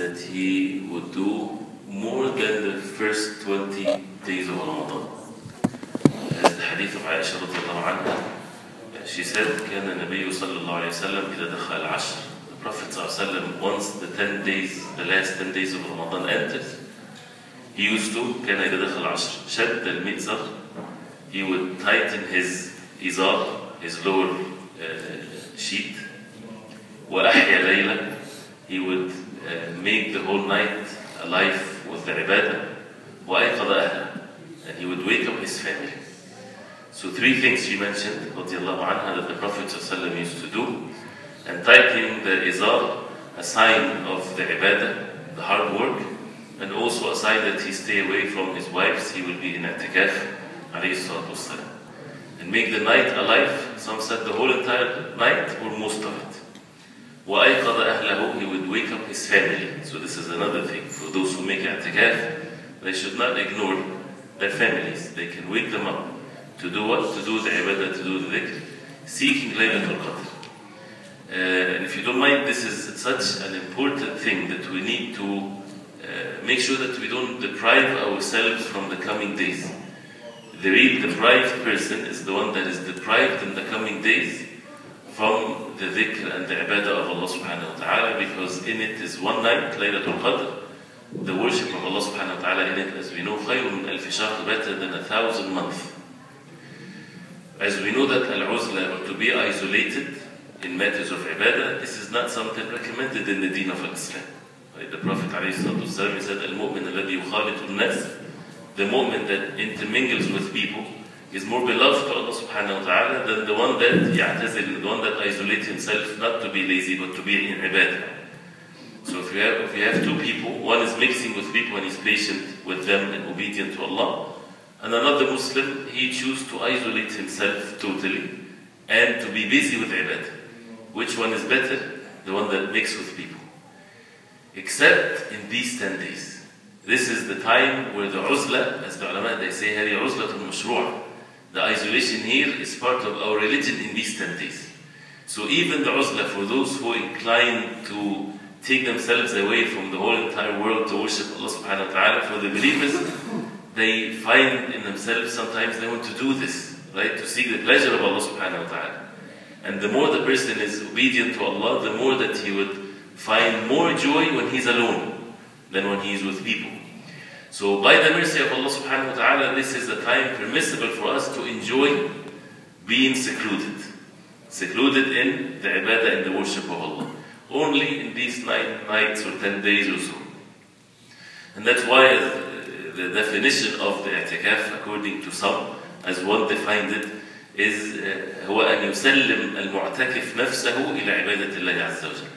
that he would do more than the first 20 days of Ramadan. As the hadith of Aisha radiallahu anha, she said, كان النبي صلى الله عليه وسلم إذا دخل العشر. The Prophet صلى الله عليه وسلم, once the 10 days, the last 10 days of Ramadan entered, he used to, كان إذا دخل العشر شد المئزر, he would tighten his izar, his lower sheet, وأحيا ليلة, he would make the whole night alive with the ibadah, وأيقظ أهله, and he would wake up his family. So three things she mentioned, radiallahu anha, that the Prophet ﷺ used to do, and tightening the izar, a sign of the ibadah, the hard work, and also a sign that he stay away from his wives, he will be in i'tikaf, alayhi salatu wassalam. And make the night alive, some said the whole entire night or most of it. وَأَيْقَظَ أَهْلَهُ, he would wake up his family. So this is another thing. For those who make i'tikaf, they should not ignore their families. They can wake them up. To do what? To do the ibadah, to do the dhikr, seeking Laylatul Qadr. And if you don't mind, this is such an important thing that we need to make sure that we don't deprive ourselves from the coming days. The real deprived person is the one that is deprived in the coming days from the dhikr and the ibadah of Allah subhanahu wa ta'ala, because in it is one night, Laylatul Qadr, the worship of Allah subhanahu wa ta'ala in it, as we know, خَيْرٌ مِنْ أَلْفِ شَهْرٍ, better than 1,000 months. As we know that al-uzla, or to be isolated in matters of ibadah, this is not something recommended in the deen of Islam. Right? The Prophet ﷺ, he said, al-mu'min alladhi yukhalitu an-nas, the mu'min that intermingles with people is more beloved to Allah subhanahu wa ta'ala than the one that ya'tazil, the one that isolates himself, not to be lazy but to be in ibadah. So if you have two people, one is mixing with people and he's patient with them and obedient to Allah, and another Muslim, he chooses to isolate himself totally and to be busy with ibadah. Which one is better? The one that mixes with people. Except in these 10 days. This is the time where the uzla, as the ulama, they say, هذه عزلة مشروع. The isolation here is part of our religion in these 10 days. So even the uzla, for those who incline to take themselves away from the whole entire world to worship Allah subhanahu wa ta'ala, for the believers, they find in themselves sometimes they want to do this, right? To seek the pleasure of Allah subhanahu wa ta'ala. And the more the person is obedient to Allah, the more that he would find more joy when he's alone than when he is with people. So by the mercy of Allah subhanahu wa ta'ala, this is a time permissible for us to enjoy being secluded. Secluded in the ibadah and the worship of Allah. Only in these 9 nights or 10 days or so. And that's why the definition of the i'tikaf, according to some, as one defined it, is هو أن يسلم المعتكف نفسه إلى عبادة الله عز وجل.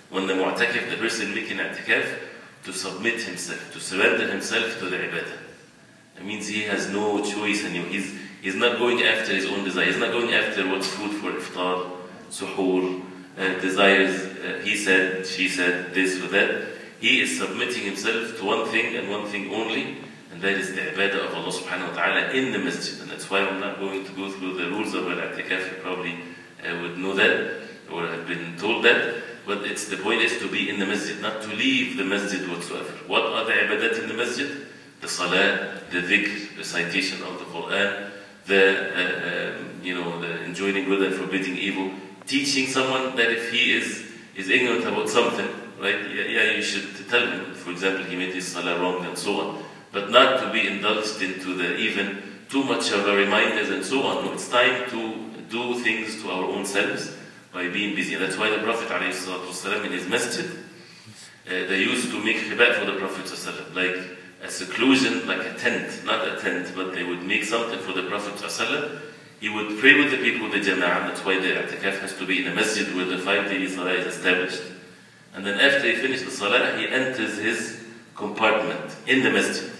When the mu'takif, the person making i'tikaf, to submit himself, to surrender himself to the ibadah. It means he has no choice, and he's not going after his own desire. He's not going after what's food for iftar, suhoor, desires, he said, she said, this or that. He is submitting himself to one thing and one thing only, and that is the ibadah of Allah subhanahu wa ta'ala in the masjid. And that's why I'm not going to go through the rules of al-i'tikaf. You probably would know that, or have been told that. But the point is to be in the masjid, not to leave the masjid whatsoever. What are the ibadat in the masjid? The salah, the dhikr, recitation of the Quran, the enjoining good and forbidding evil. Teaching someone that if he is ignorant about something, right? Yeah, you should tell him. For example, he made his salah wrong and so on. But not to be indulged into the even too much of a reminders and so on. No, it's time to do things to our own selves by being busy. And that's why the Prophet ﷺ in his masjid, they used to make khibat for the Prophet ﷺ, like a seclusion, like a tent, not a tent, but they would make something for the Prophet ﷺ. He would pray with the people, the jama'ah. That's why the i'tikaf has to be in a masjid where the 5 daily salah is established. And then after he finished the salah, he enters his compartment in the masjid.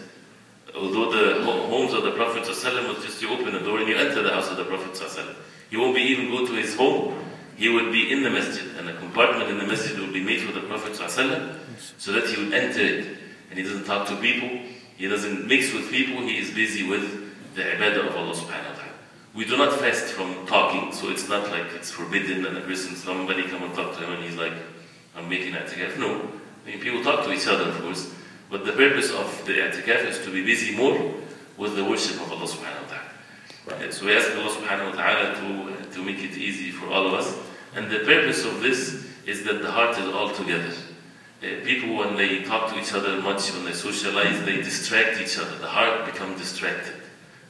Although the homes of the Prophet ﷺ was just you open the door and you enter the house of the Prophet ﷺ. He won't be even go to his home. He would be in the masjid, and a compartment in the masjid would be made for the Prophet ﷺ, so that he would enter it. And he doesn't talk to people, he doesn't mix with people, he is busy with the ibadah of Allah subhanahu wa ta'ala. We do not fast from talking, so it's not like it's forbidden and a person, somebody come and talk to him and he's like, I'm making i'tikaf. No, I mean, people talk to each other, of course, but the purpose of the i'tikaf is to be busy more with the worship of Allah subhanahu wa ta'ala. Right. So we ask Allah subhanahu wa ta'ala to make it easy for all of us. And the purpose of this is that the heart is all together. People, when they talk to each other much, when they socialize, they distract each other. The heart becomes distracted.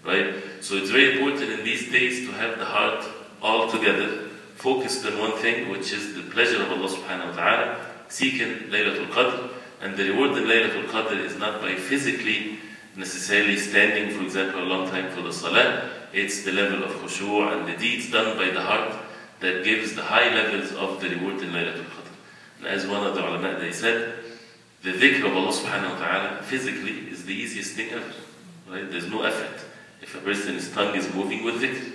Right? So it's very important in these days to have the heart all together, focused on one thing, which is the pleasure of Allah subhanahu wa ta'ala, seeking Laylatul Qadr. And the reward in Laylatul Qadr is not by physically necessarily standing, for example, a long time for the salah. It's the level of khushu' and the deeds done by the heart that gives the high levels of the reward in Laylatul Qadr. And as one of the ulama, they said, the dhikr of Allah subhanahu wa ta'ala physically is the easiest thing ever. Right? There's no effort. If a person's tongue is moving with dhikr,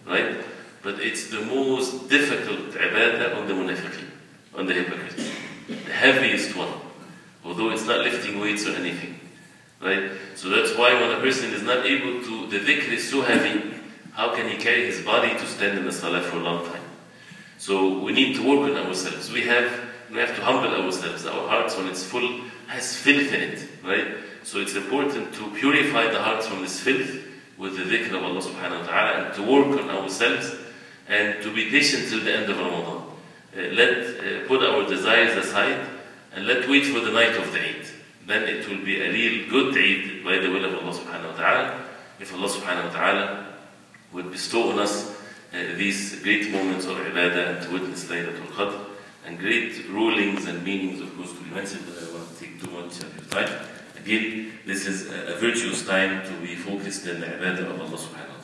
right? But it's the most difficult ibadah on the munafiqeen, on the hypocrites. The heaviest one. Although it's not lifting weights or anything. Right? So that's why when a person is not able to, the dhikr is so heavy, how can he carry his body to stand in the salah for a long time? So we need to work on ourselves. We have to humble ourselves. Our hearts, when it's full, has filth in it. Right? So it's important to purify the hearts from this filth with the dhikr of Allah subhanahu wa ta'ala, and to work on ourselves and to be patient till the end of Ramadan. Put our desires aside and let's wait for the night of the Eid. Then it will be a real good Eid by the will of Allah subhanahu wa ta'ala. If Allah subhanahu wa ta'ala would bestow on us these great moments of ibadah and to witness Laylatul Qadr and great rulings and meanings, of course, to be mentioned, but I don't want to take too much of your time. Again, this is a virtuous time to be focused in the ibadah of Allah subhanahu wa ta'ala.